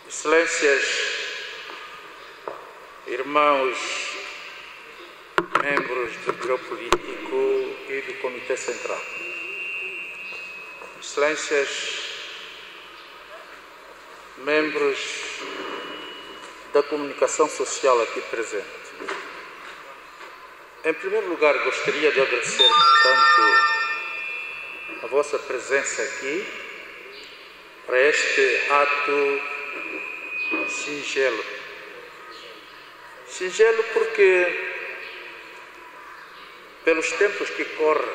Excelências, irmãos, membros do Bureau Político e do Comitê Central. Excelências, membros da comunicação social aqui presente. Em primeiro lugar, gostaria de agradecer, portanto, a vossa presença aqui para este ato singelo. Singelo porque, pelos tempos que correm,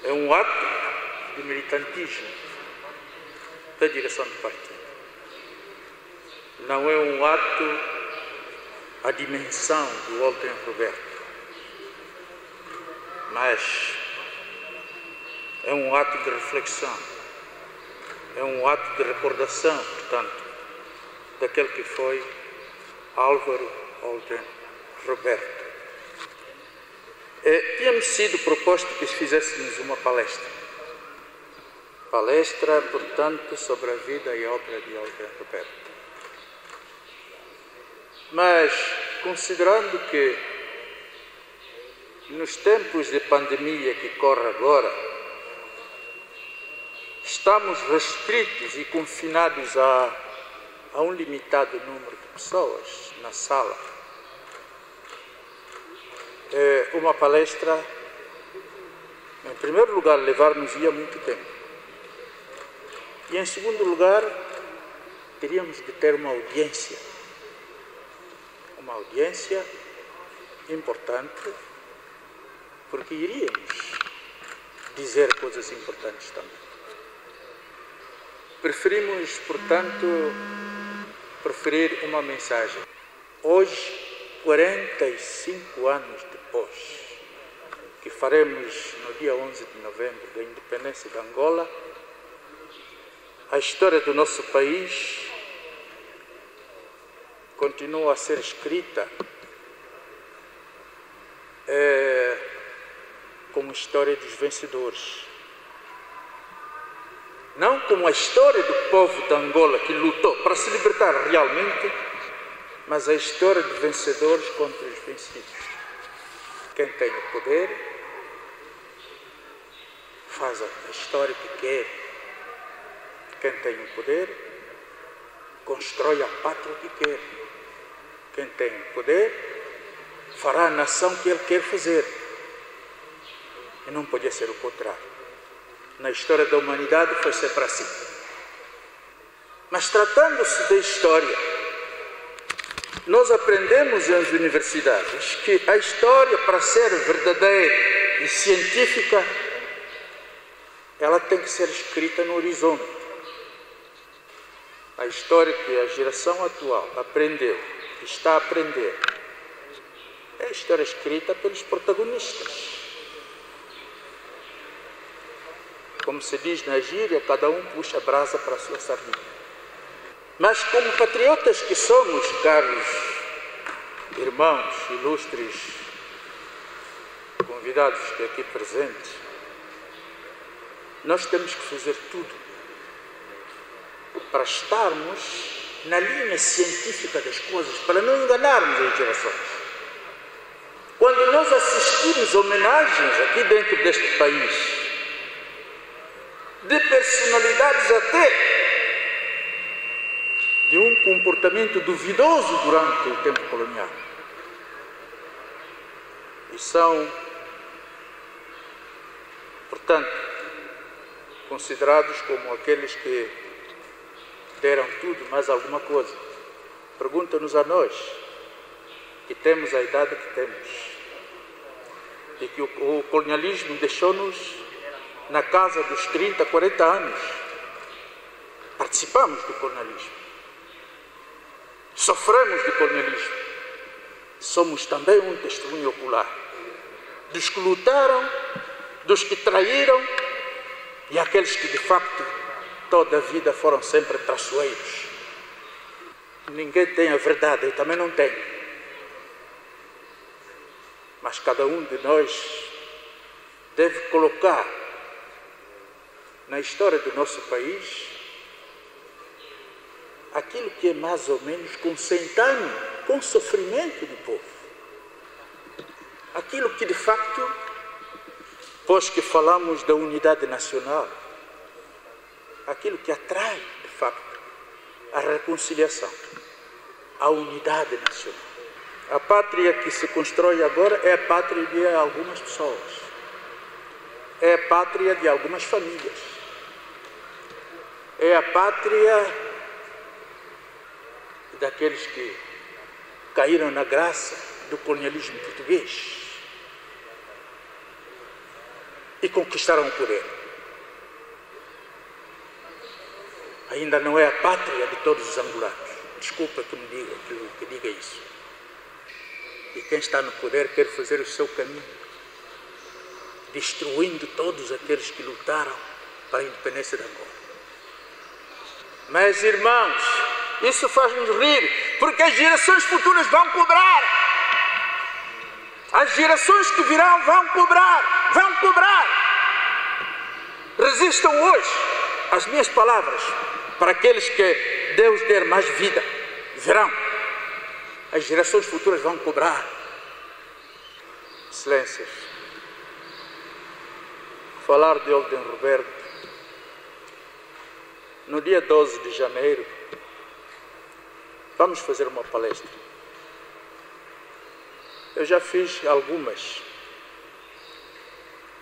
é um ato de militantismo da direção do partido. Não é um ato à dimensão do Walter Roberto, mas é um ato de reflexão, é um ato de recordação, portanto, daquele que foi Álvaro Walter Roberto. Tínhamos sido proposto que fizéssemos uma palestra, portanto, sobre a vida e a obra de Walter Roberto. Mas, considerando que nos tempos de pandemia que corre agora, estamos restritos e confinados a um limitado número de pessoas na sala, uma palestra, em primeiro lugar, levar-nos-ia muito tempo. E, em segundo lugar, teríamos de ter uma audiência importante, porque iríamos dizer coisas importantes também. Preferimos, portanto, uma mensagem. Hoje, 45 anos depois, que faremos no dia 11 de novembro da independência de Angola, a história do nosso país continua a ser escrita como história dos vencedores. Não como a história do povo de Angola que lutou para se libertar realmente, mas a história de vencedores contra os vencidos. Quem tem o poder faz a história que quer. Quem tem o poder constrói a pátria que quer. Quem tem o poder fará a nação que ele quer fazer. E não podia ser o contrário. Na história da humanidade foi sempre assim. Mas tratando-se da história, nós aprendemos nas universidades que a história, para ser verdadeira e científica, ela tem que ser escrita no horizonte. A história que a geração atual aprendeu, está a aprender, é a história escrita pelos protagonistas. Como se diz na gíria, cada um puxa a brasa para a sua sardinha. Mas como patriotas que somos, caros irmãos, ilustres convidados que aqui presentes, nós temos que fazer tudo para estarmos na linha científica das coisas, para não enganarmos as gerações. Quando nós assistimos homenagens aqui dentro deste país, de personalidades até de um comportamento duvidoso durante o tempo colonial, e são, portanto, considerados como aqueles que deram tudo, mais alguma coisa. Pergunta-nos a nós, que temos a idade que temos, e que o colonialismo deixou-nos na casa dos 30, 40 anos. Participamos do colonialismo. Sofremos do colonialismo. Somos também um testemunho ocular dos que lutaram, dos que traíram e aqueles que, de facto, toda a vida foram sempre traiçoeiros. Ninguém tem a verdade, eu também não tenho. Mas cada um de nós deve colocar na história do nosso país aquilo que é mais ou menos consentâneo com o sofrimento do povo. Aquilo que de facto, pois que falamos da unidade nacional, aquilo que atrai de facto a reconciliação, a unidade nacional. A pátria que se constrói agora é a pátria de algumas pessoas, é a pátria de algumas famílias, é a pátria daqueles que caíram na graça do colonialismo português e conquistaram o poder. Ainda não é a pátria de todos os angolanos. Desculpa que diga isso. E quem está no poder quer fazer o seu caminho, destruindo todos aqueles que lutaram para a independência da Angola. Mas, irmãos, isso faz-nos rir, porque as gerações futuras vão cobrar. As gerações que virão vão cobrar, vão cobrar. Resistam hoje às minhas palavras, para aqueles que Deus der mais vida, verão. As gerações futuras vão cobrar. Excelências, falar de Oldenroberto, no dia 12 de janeiro, vamos fazer uma palestra. Eu já fiz algumas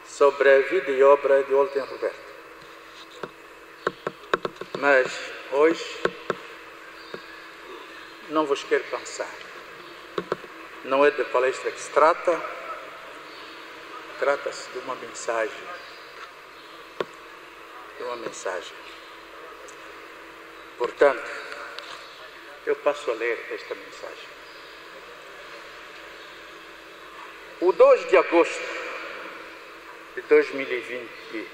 sobre a vida e obra de Oldenroberto. Mas hoje não vos quero cansar. Não é de palestra que se trata, trata-se de uma mensagem. De uma mensagem. Portanto, eu passo a ler esta mensagem. O 2 de agosto de 2020,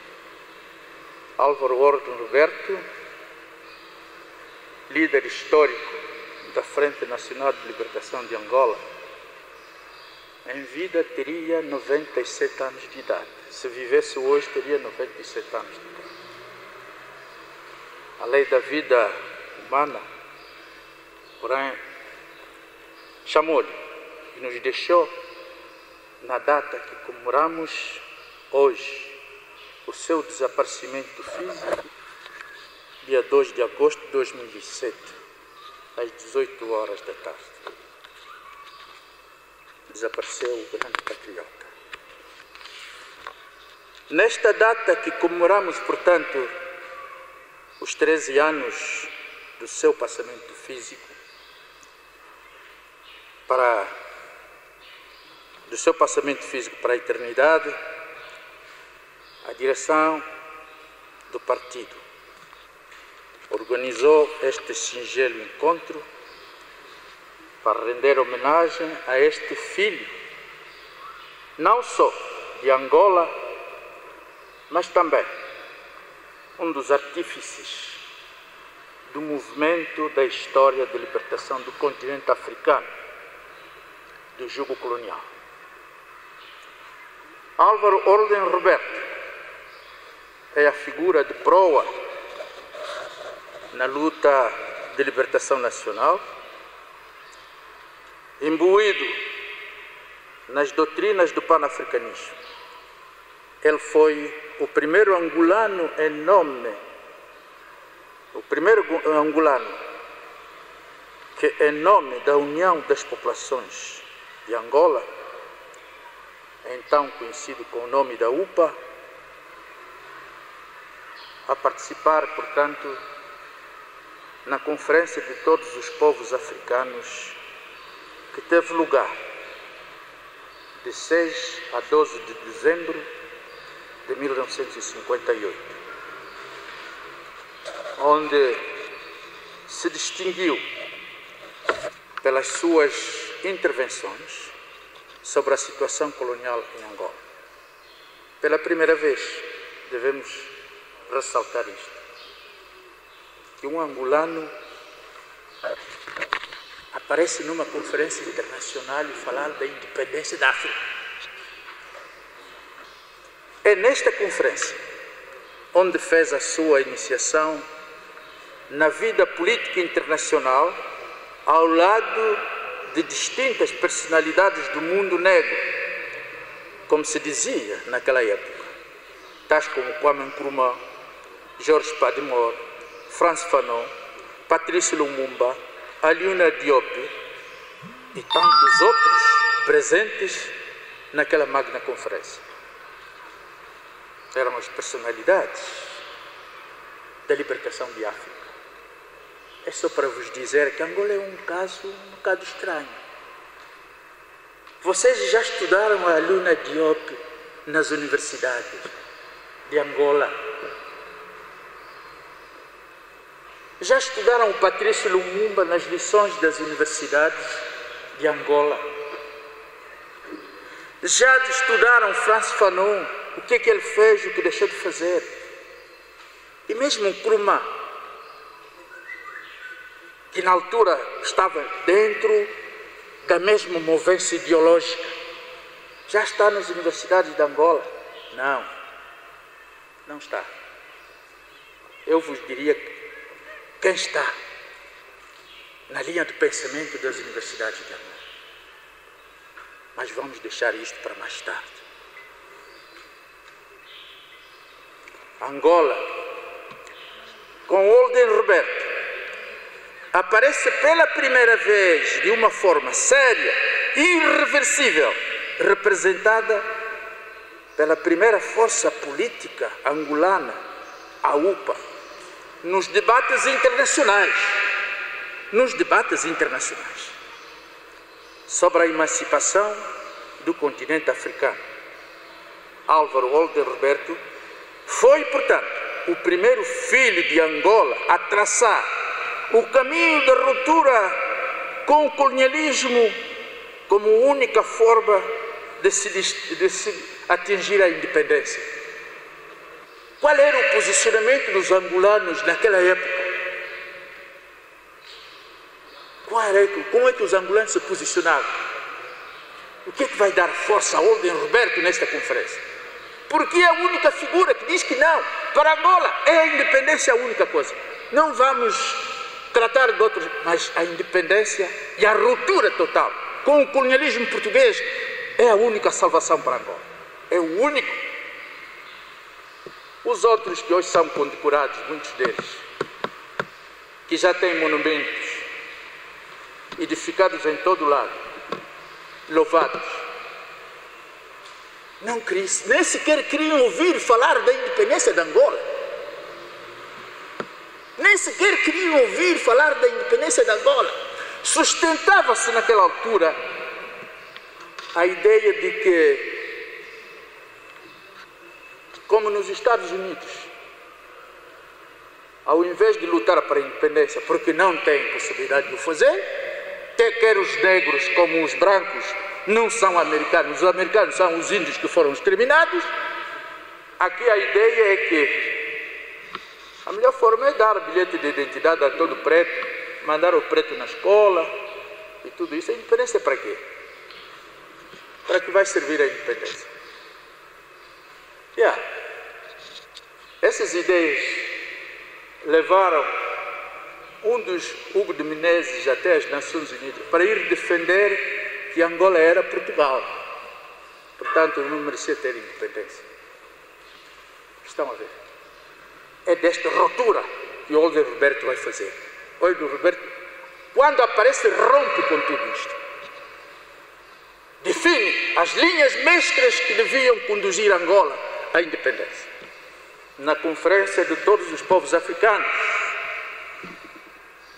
Álvaro Oldenroberto, líder histórico da Frente Nacional de Libertação de Angola, em vida teria 97 anos de idade. Se vivesse hoje, teria 97 anos de idade. A lei da vida humana, porém, chamou-lhe e nos deixou na data que comemoramos hoje o seu desaparecimento físico, dia 2 de agosto de 2007, às 18 horas da tarde. Desapareceu o grande patriota. Nesta data que comemoramos, portanto, os 13 anos do seu passamento físico, do seu passamento físico para a eternidade, a direção do partido organizou este singelo encontro para render homenagem a este filho, não só de Angola, mas também um dos artífices do movimento da história de libertação do continente africano do jugo colonial. Álvaro Oldenroberto é a figura de proa na luta de libertação nacional, imbuído nas doutrinas do panafricanismo. Ele foi o primeiro angolano em nome, o primeiro angolano que, em nome da União das Populações de Angola, então conhecido com o nome da UPA, a participar, portanto, na Conferência de Todos os Povos Africanos, que teve lugar de 6 a 12 de dezembro de 1958, onde se distinguiu pelas suas intervenções sobre a situação colonial em Angola. Pela primeira vez, devemos ressaltar isto, que um angolano aparece numa conferência internacional e falar da independência da África. É nesta conferência onde fez a sua iniciação na vida política internacional ao lado de distintas personalidades do mundo negro, como se dizia naquela época, tais como Kwame Nkrumah, Georges Padmore, Frantz Fanon, Patrice Lumumba, Alioune Diop e tantos outros presentes naquela magna conferência. Eram as personalidades da libertação de África. É só para vos dizer que Angola é um caso um bocado estranho. Vocês já estudaram a Alioune Diop nas universidades de Angola? Já estudaram o Patrice Lumumba nas lições das universidades de Angola? Já estudaram Frantz Fanon, o que ele fez, o que deixou de fazer? E mesmo Nkrumah, que na altura estava dentro da mesma movência ideológica, já está nas universidades de Angola? Não, não está. Eu vos diria que quem está na linha de pensamento das universidades de Angola. Mas vamos deixar isto para mais tarde. Angola, com Oldenroberto, aparece pela primeira vez de uma forma séria, irreversível, representada pela primeira força política angolana, a UPA, nos debates internacionais, sobre a emancipação do continente africano. Álvaro Oldenroberto foi, portanto, o primeiro filho de Angola a traçar o caminho da ruptura com o colonialismo como única forma de se atingir a independência. Qual era o posicionamento dos angolanos naquela época? Como é que os angolanos se posicionavam? O que é que vai dar força a Oldenroberto nesta conferência? Porque é a única figura que diz que não, para Angola é a independência a única coisa. Não vamos tratar de outros, mas a independência e a ruptura total com o colonialismo português é a única salvação para Angola. É o único. Os outros que hoje são condecorados, muitos deles, que já têm monumentos edificados em todo lado, louvados, nem sequer queriam ouvir falar da independência de Angola. Nem sequer queriam ouvir falar da independência de Angola. Sustentava-se naquela altura a ideia de que, como nos Estados Unidos, ao invés de lutar para a independência, porque não tem possibilidade de o fazer, quer os negros como os brancos não são americanos, os americanos são os índios que foram exterminados, aqui a ideia é que a melhor forma é dar bilhete de identidade a todo preto, mandar o preto na escola e tudo isso. A independência é para quê? Para que vai servir a independência? Essas ideias levaram um dos Hugo de Menezes até as Nações Unidas para ir defender que Angola era Portugal. Portanto, não merecia ter independência. Estão a ver? É desta ruptura que o Oldenroberto vai fazer. Oldenroberto, quando aparece, rompe com tudo isto. Define as linhas mestras que deviam conduzir Angola à independência. Na Conferência de Todos os Povos Africanos.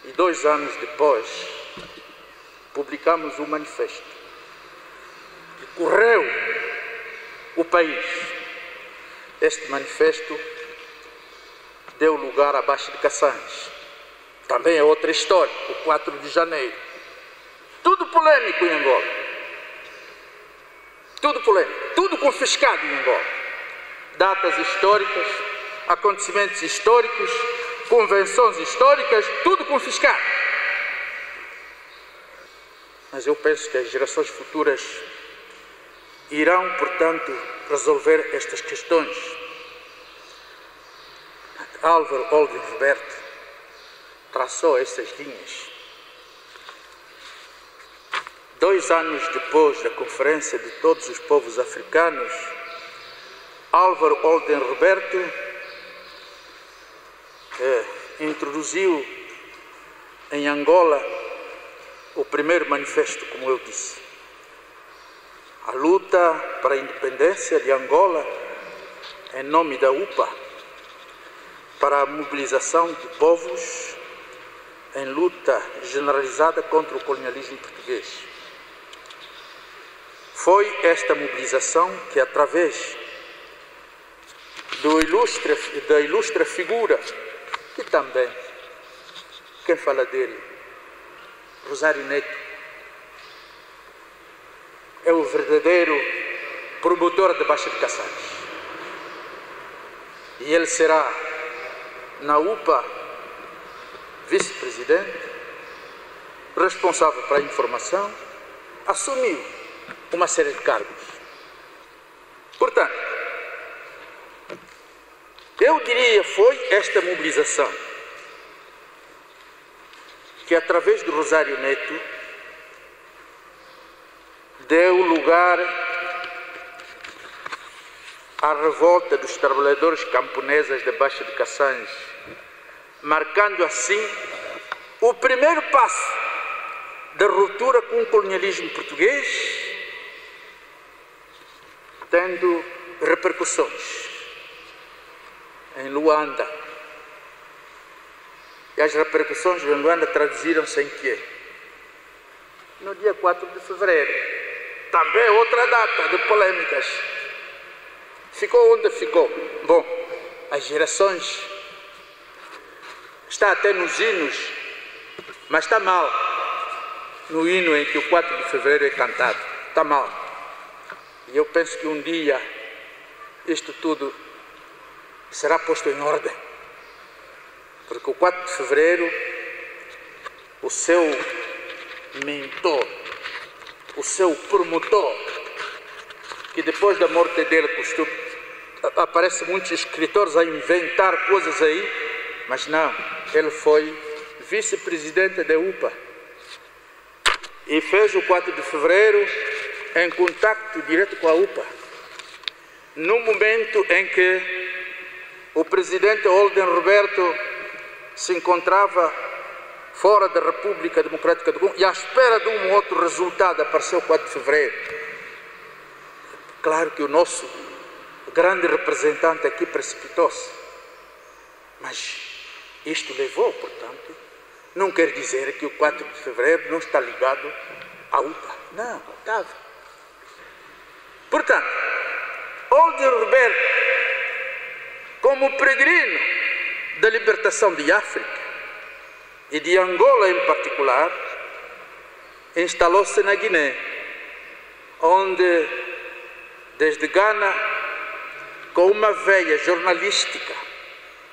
E 2 anos depois, publicamos um manifesto que correu o país. Este manifesto deu lugar à Baixa de Cassanges. Também é outra história, o 4 de janeiro. Tudo polêmico em Angola. Tudo polêmico, tudo confiscado em Angola. Datas históricas, acontecimentos históricos, convenções históricas, tudo confiscado. Mas eu penso que as gerações futuras irão, portanto, resolver estas questões. Álvaro Oldenroberto traçou essas linhas. 2 anos depois da Conferência de Todos os Povos Africanos, Álvaro Oldenroberto introduziu em Angola o primeiro manifesto, como eu disse. A luta para a independência de Angola em nome da UPA, para a mobilização de povos em luta generalizada contra o colonialismo português. Foi esta mobilização que, através da ilustre figura, que também, quem fala dele, Rosário Neto, é o verdadeiro promotor da Baixa de Cassantes. E ele será, na UPA, vice-presidente, responsável para a informação, assumiu uma série de cargos. Portanto, eu diria, foi esta mobilização que, através do Rosário Neto, deu lugar à revolta dos trabalhadores camponeses da Baixa de Cassanges, marcando assim o primeiro passo da ruptura com o colonialismo português, tendo repercussões em Luanda. E as repercussões em Luanda traduziram-se em quê? No dia 4 de fevereiro. Também outra data de polêmicas. Ficou onde ficou? Bom, as gerações, está até nos hinos, mas está mal no hino em que o 4 de fevereiro é cantado. Está mal. E eu penso que um dia isto tudo será posto em ordem. Porque o 4 de fevereiro, o seu mentor, o seu promotor, que depois da morte dele aparecem muitos escritores a inventar coisas aí, mas não, ele foi vice-presidente da UPA e fez o 4 de fevereiro em contacto direto com a UPA, no momento em que o presidente Oldenroberto se encontrava fora da República Democrática do Congo e à espera de um outro resultado. Apareceu o 4 de fevereiro. Claro que o nosso grande representante aqui precipitou-se, mas isto levou, portanto, não quer dizer que o 4 de fevereiro não está ligado à UPA. Não, estava. Portanto, Oldenroberto, como peregrino da libertação de África e de Angola em particular, instalou-se na Guiné, onde, desde Gana, com uma veia jornalística,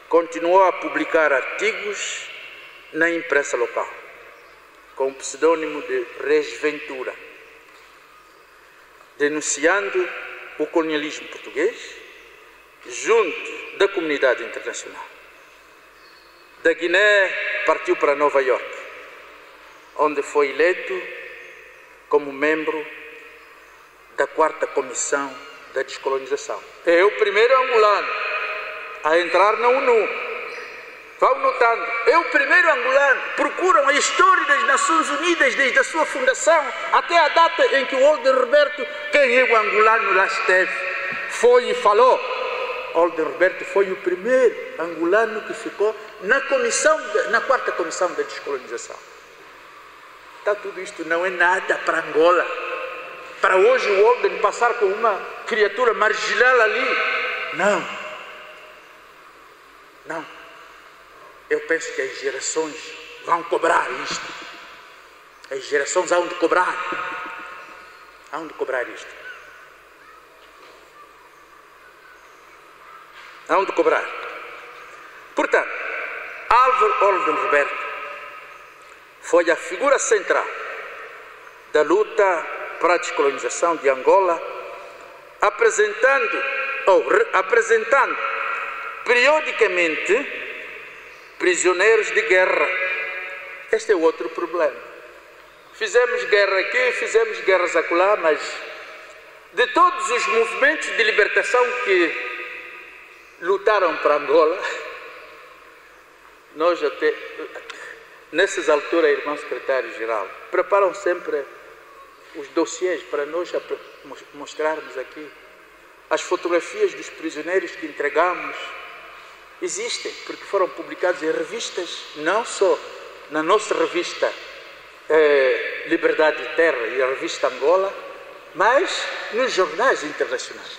continuou a publicar artigos na imprensa local, com o pseudônimo de Reis Ventura, denunciando o colonialismo português junto da comunidade internacional. Da Guiné partiu para Nova York, onde foi eleito como membro da 4ª Comissão da Descolonização. É o primeiro angolano a entrar na ONU. Vão notando, é o primeiro angolano. Procuram a história das Nações Unidas desde a sua fundação até a data em que o Oldenroberto, quem é o angolano, lá esteve, foi e falou. Oldenroberto foi o primeiro angolano que ficou na 4ª Comissão da Descolonização. Então tudo isto não é nada para Angola. Para hoje o Olden passar com uma criatura marginal ali. Não. Não. Eu penso que as gerações vão cobrar isto. As gerações hão de cobrar. Hão de cobrar isto. Hão de cobrar. Portanto, Álvaro Oldenroberto foi a figura central da luta para a descolonização de Angola, apresentando periodicamente prisioneiros de guerra Este é outro problema. Fizemos guerra aqui, fizemos guerras acolá, mas de todos os movimentos de libertação que lutaram para Angola, nós até, nessas alturas, irmão secretário-geral, preparam sempre os dossiês para nós mostrarmos aqui. As fotografias dos prisioneiros que entregamos existem, porque foram publicados em revistas, não só na nossa revista Liberdade de Terra e a revista Angola, mas nos jornais internacionais.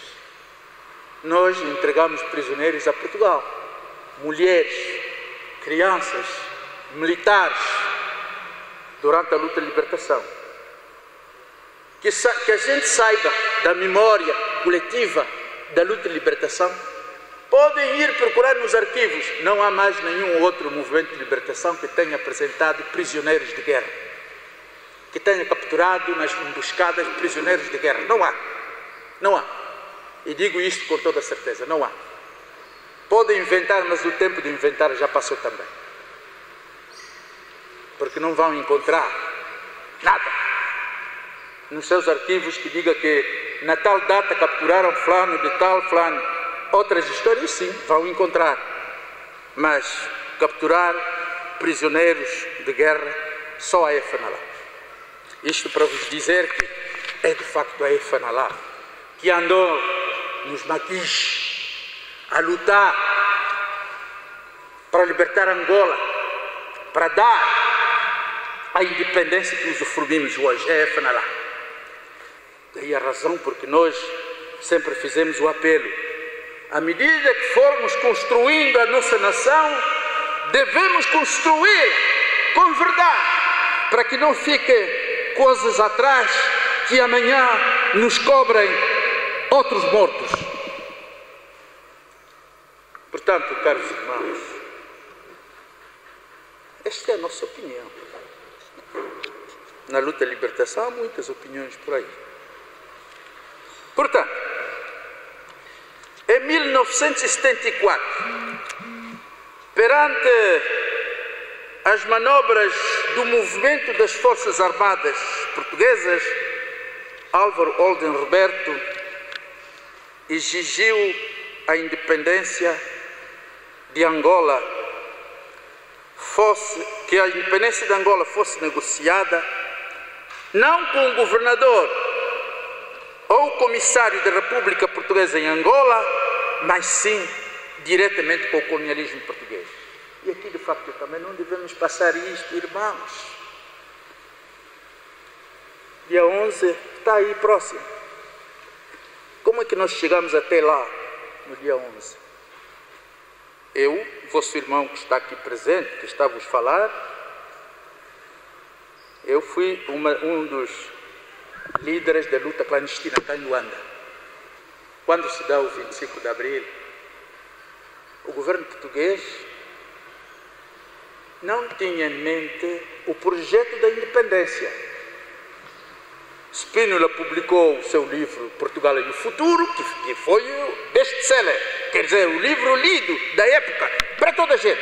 Nós entregamos prisioneiros a Portugal, mulheres, crianças, militares, durante a luta de libertação. Que a gente saiba da memória coletiva da luta de libertação. Podem ir procurar nos arquivos. Não há mais nenhum outro movimento de libertação que tenha apresentado prisioneiros de guerra, que tenha capturado nas emboscadas prisioneiros de guerra. Não há. Não há. E digo isto com toda certeza. Não há. Podem inventar, mas o tempo de inventar já passou também. Porque não vão encontrar nada nos seus arquivos que diga que na tal data capturaram fulano de tal, fulano. Outras histórias sim, vão encontrar. Mas capturar prisioneiros de guerra só a FNLA. Isto para vos dizer que é de facto a FNLA que andou nos maquis a lutar para libertar Angola, para dar a independência que usufruímos hoje. É a FNLA. Daí a razão porque nós sempre fizemos o apelo. À medida que formos construindo a nossa nação, devemos construir com verdade, para que não fiquem coisas atrás que amanhã nos cobrem outros mortos. Portanto, caros irmãos, esta é a nossa opinião. Na luta de libertação há muitas opiniões por aí. Portanto, em 1974, perante as manobras do movimento das Forças Armadas Portuguesas, Álvaro Holden Roberto exigiu a independência de Angola, que a independência de Angola fosse negociada não com o governador ou o comissário da República Portuguesa em Angola, mas sim diretamente com o colonialismo português. E aqui, de facto, também não devemos passar isto, irmãos. Dia 11 está aí próximo. Como é que nós chegamos até lá, no dia 11? Eu, vosso irmão que está aqui presente, que está a vos falar, eu fui um dos líderes da luta clandestina cá em Luanda. Quando se dá o 25 de abril, o governo português não tinha em mente o projeto da independência. Spínola publicou o seu livro Portugal e o Futuro, que foi o best-seller, quer dizer, o livro lido da época, para toda a gente.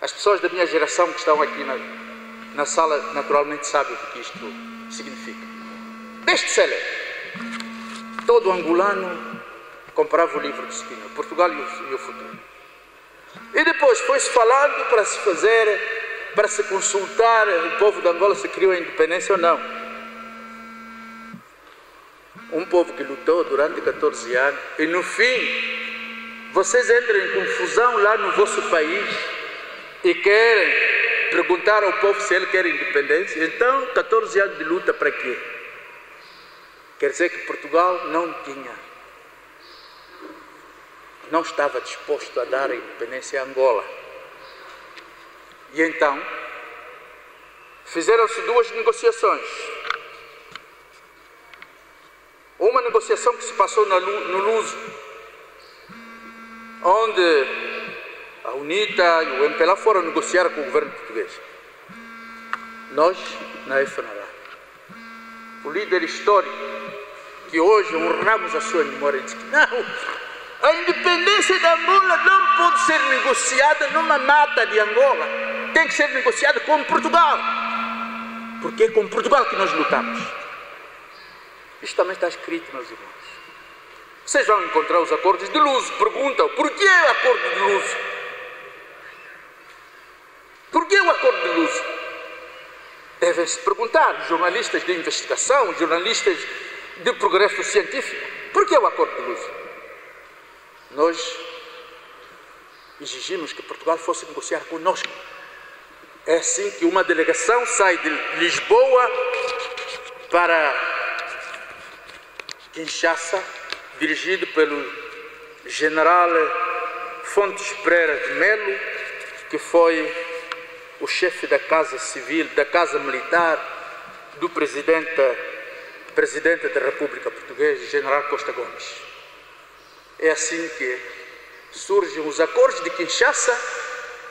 As pessoas da minha geração que estão aqui na sala naturalmente sabem o que isto significa. Best-seller. Todo angolano comprava o livro de Spínola, Portugal e o Futuro. E depois foi-se falando para se consultar o povo de Angola se queria a independência ou não. Um povo que lutou durante 14 anos e no fim vocês entram em confusão lá no vosso país e querem perguntar ao povo se ele quer independência. Então 14 anos de luta para quê? Quer dizer que Portugal não estava disposto a dar a independência a Angola. E então fizeram-se duas negociações. Uma negociação que se passou no Luso, onde a UNITA e o MPLA foram negociar com o governo português. Nós, na FNLA, o líder histórico, que hoje honramos a sua memória, disse que não, a independência de Angola não pode ser negociada numa mata de Angola. tem que ser negociado com Portugal, porque é com Portugal que nós lutamos. Isto também está escrito, meus irmãos. Vocês vão encontrar os acordos de Luso. Perguntam, por que o acordo de Luso? Por que o acordo de Luso? Devem se perguntar, jornalistas de investigação, jornalistas de progresso científico, por que o acordo de Luso? Nós exigimos que Portugal fosse negociar conosco. É assim que uma delegação sai de Lisboa para Kinshasa, dirigido pelo general Fontes Pereira de Melo, que foi o chefe da Casa Civil, da Casa Militar do presidente da República Portuguesa, general Costa Gomes. É assim que surgem os acordos de Kinshasa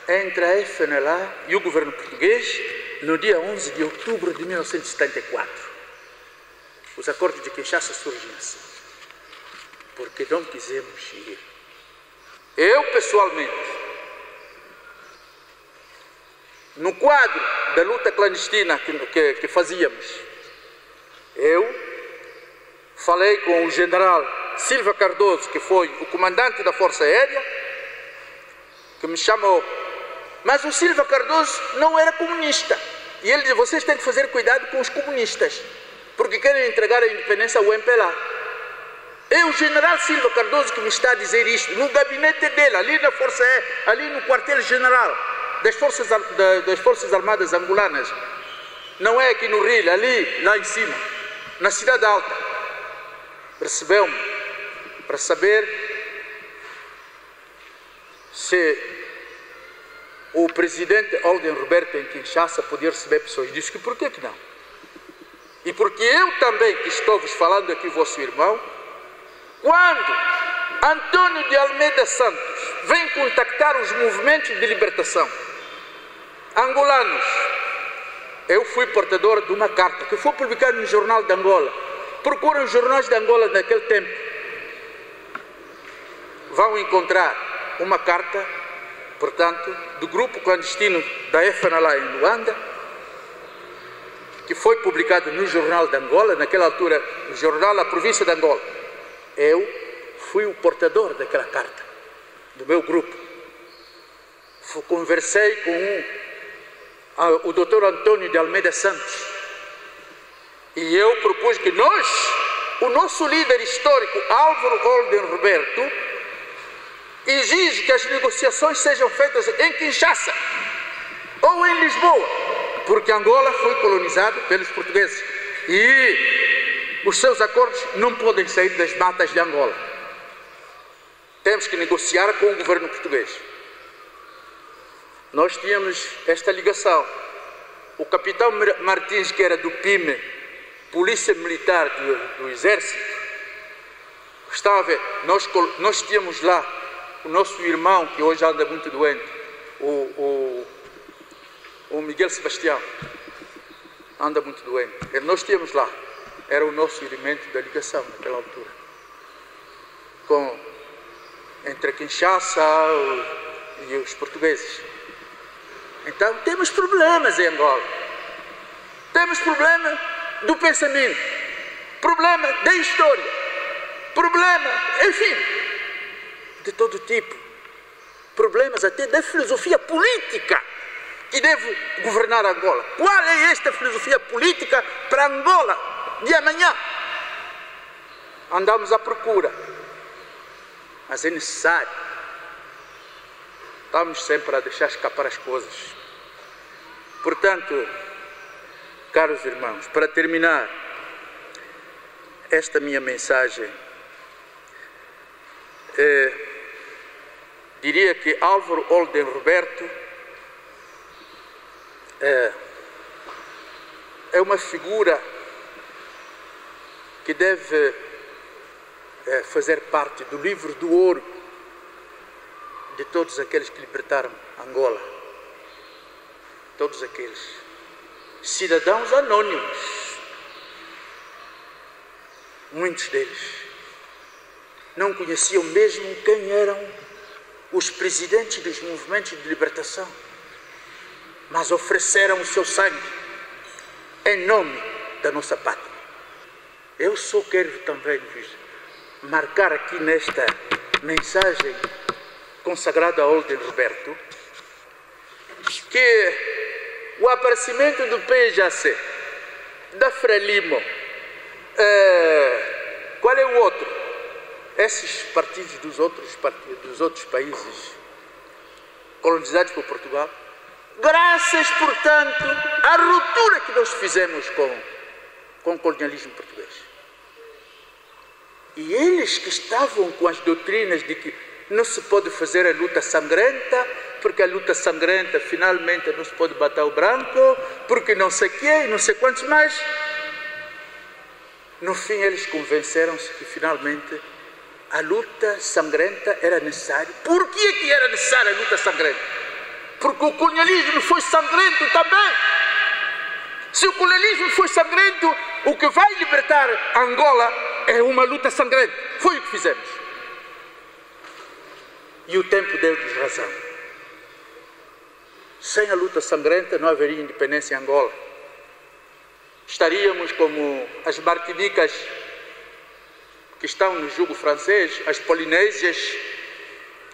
entre a FNLA e o governo português no dia 11 de outubro de 1974. Os acordos de Kinshasa surgem assim, porque não quisemos ir. Eu, pessoalmente, no quadro da luta clandestina que fazíamos, eu falei com o general Silva Cardoso, que foi o comandante da Força Aérea, que me chamou. Mas o Silva Cardoso não era comunista. E ele disse, vocês têm que fazer cuidado com os comunistas, porque querem entregar a independência ao MPLA. É o general Silva Cardoso que me está a dizer isto, no gabinete dele, ali na Força Aérea, ali no quartel-general das Forças Armadas Angolanas. Não é aqui no Rio, ali, lá em cima, na Cidade Alta. Recebeu-me para saber se o presidente Olden Roberto em Kinshasa podia receber pessoas. Disse que por que não? E porque eu também, que estou-vos falando aqui, vosso irmão, quando Antônio de Almeida Santos vem contactar os movimentos de libertação angolanos, eu fui portador de uma carta que foi publicada no Jornal de Angola. Procurem os jornais de Angola naquele tempo. Vão encontrar uma carta, portanto, do grupo clandestino da FNLA em Luanda, que foi publicado no Jornal de Angola, naquela altura, o jornal da província de Angola. Eu fui o portador daquela carta, do meu grupo. Conversei com o Dr. Antônio de Almeida Santos, e eu propus que o nosso líder histórico, Álvaro Olden Roberto, exige que as negociações sejam feitas em Kinshasa ou em Lisboa, porque Angola foi colonizado pelos portugueses e os seus acordos não podem sair das matas de Angola. Temos que negociar com o governo português. Nós tínhamos esta ligação. O capitão Martins, que era do PIME, Polícia Militar do Exército, estava a ver, nós tínhamos lá o nosso irmão, que hoje anda muito doente, o Miguel Sebastião, anda muito doente. Nós tínhamos lá, era o nosso elemento da ligação naquela altura, entre Kinshasa e os portugueses. Então temos problemas em Angola, temos problema do pensamento, problema da história, problema, enfim, de todo tipo, problemas até da filosofia política que deve governar Angola. Qual é esta filosofia política para Angola de amanhã? Andamos à procura, mas é necessário. Estamos sempre a deixar escapar as coisas. Portanto, caros irmãos, para terminar esta minha mensagem, diria que Álvaro Olden Roberto é uma figura que deve fazer parte do livro do ouro de todos aqueles que libertaram Angola, todos aqueles cidadãos anônimos, muitos deles não conheciam mesmo quem eram os presidentes dos movimentos de libertação. mas ofereceram o seu sangue em nome da nossa pátria. Eu só quero também marcar aqui nesta mensagem consagrada a Olden Roberto que o aparecimento do PJC, da Frelimo, qual é o outro? Esses partidos dos outros países colonizados por Portugal, graças, portanto, à ruptura que nós fizemos com o colonialismo português. E eles que estavam com as doutrinas de que não se pode fazer a luta sangrenta, porque a luta sangrenta finalmente não se pode bater o branco, porque não sei o quê, não sei quantos mais. No fim eles convenceram-se que finalmente a luta sangrenta era necessária. Por que era necessária a luta sangrenta? Porque o colonialismo foi sangrento também. Se o colonialismo foi sangrento, o que vai libertar Angola é uma luta sangrenta. Foi o que fizemos. E o tempo deu-nos razão. Sem a luta sangrenta não haveria independência em Angola. Estaríamos como as Martinicas que estão no jugo francês, as Polinésias,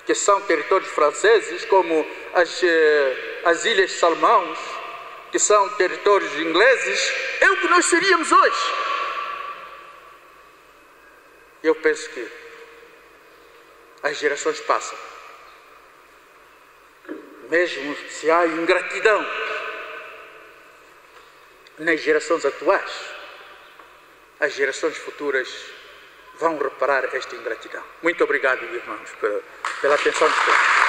que são territórios franceses, como as Ilhas Salomão, que são territórios ingleses. É o que nós seríamos hoje. Eu penso que as gerações passam. Mesmo se há ingratidão nas gerações atuais, as gerações futuras vão reparar esta ingratidão. Muito obrigado, irmãos, pela atenção de todos.